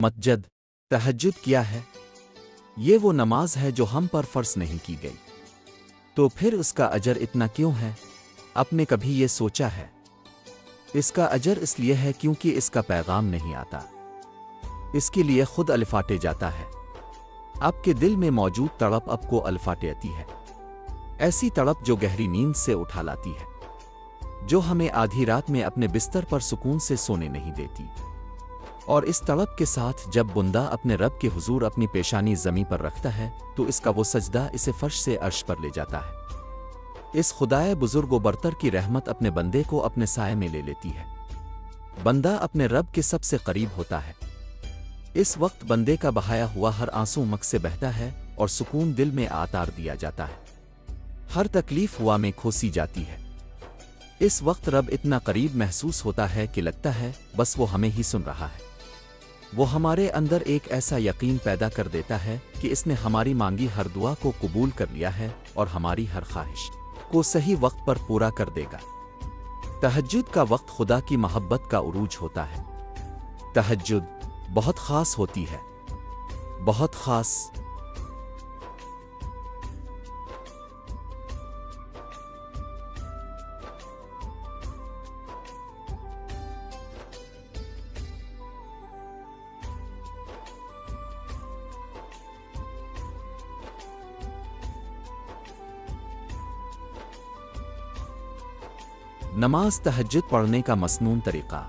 مسجد تہجد کیا ہے؟ یہ وہ نماز ہے جو ہم پر فرض نہیں کی گئی، تو پھر اس کا اجر اتنا کیوں ہے؟ آپ نے کبھی یہ سوچا ہے؟ اس کا اجر اس لیے ہے کیونکہ اس کا پیغام نہیں آتا، اس کے لیے خود الفاٹے جاتا ہے۔ آپ کے دل میں موجود تڑپ آپ کو الفاٹے آتی ہے، ایسی تڑپ جو گہری نیند سے اٹھا لاتی ہے، جو ہمیں آدھی رات میں اپنے بستر پر سکون سے سونے نہیں دیتی۔ اور اس تڑپ کے ساتھ جب بندہ اپنے رب کے حضور اپنی پیشانی زمیں پر رکھتا ہے تو اس کا وہ سجدہ اسے فرش سے عرش پر لے جاتا ہے۔ اس خدائے بزرگ و برتر کی رحمت اپنے بندے کو اپنے سائے میں لے لیتی ہے۔ بندہ اپنے رب کے سب سے قریب ہوتا ہے۔ اس وقت بندے کا بہایا ہوا ہر آنسو مکھ سے بہتا ہے اور سکون دل میں آتار دیا جاتا ہے، ہر تکلیف ہوا میں کھوسی جاتی ہے۔ اس وقت رب اتنا قریب محسوس ہوتا ہے کہ لگتا ہے بس وہ ہمیں ہی سن رہا ہے۔ وہ ہمارے اندر ایک ایسا یقین پیدا کر دیتا ہے کہ اس نے ہماری مانگی ہر دعا کو قبول کر لیا ہے اور ہماری ہر خواہش کو صحیح وقت پر پورا کر دے گا۔ تہجد کا وقت خدا کی محبت کا عروج ہوتا ہے۔ تہجد بہت خاص ہوتی ہے، بہت خاص۔ نماز تہجد پڑھنے کا مسنون طریقہ۔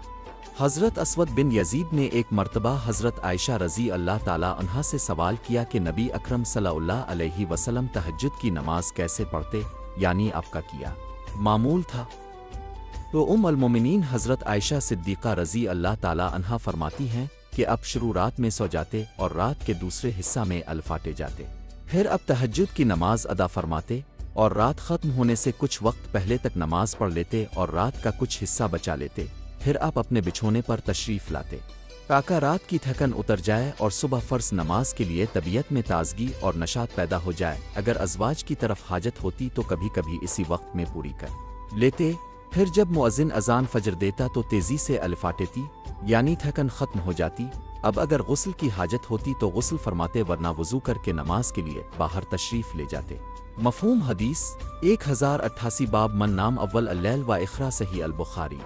حضرت اسود بن یزید نے ایک مرتبہ حضرت عائشہ رضی اللہ تعالیٰ عنہا سے سوال کیا کہ نبی اکرم صلی اللہ علیہ وسلم تہجد کی نماز کیسے پڑھتے، یعنی آپ کا کیا معمول تھا؟ تو المومنین حضرت عائشہ صدیقہ رضی اللہ تعالیٰ عنہا فرماتی ہیں کہ اب شروع رات میں سو جاتے اور رات کے دوسرے حصہ میں الفاٹے جاتے، پھر اب تہجد کی نماز ادا فرماتے اور رات ختم ہونے سے کچھ وقت پہلے تک نماز پڑھ لیتے اور رات کا کچھ حصہ بچا لیتے، پھر آپ اپنے بچھونے پر تشریف لاتے تاکہ رات کی تھکن اتر جائے اور صبح فرض نماز کے لیے طبیعت میں تازگی اور نشاط پیدا ہو جائے۔ اگر ازواج کی طرف حاجت ہوتی تو کبھی کبھی اسی وقت میں پوری کر لیتے، پھر جب مؤذن اذان فجر دیتا تو تیزی سے الفاٹتی، یعنی تھکن ختم ہو جاتی۔ اب اگر غسل کی حاجت ہوتی تو غسل فرماتے، ورنہ وضو کر کے نماز کے لیے باہر تشریف لے جاتے۔ مفہوم حدیث 1088 باب من نام اول اللیل و اخرا صحیح البخاری۔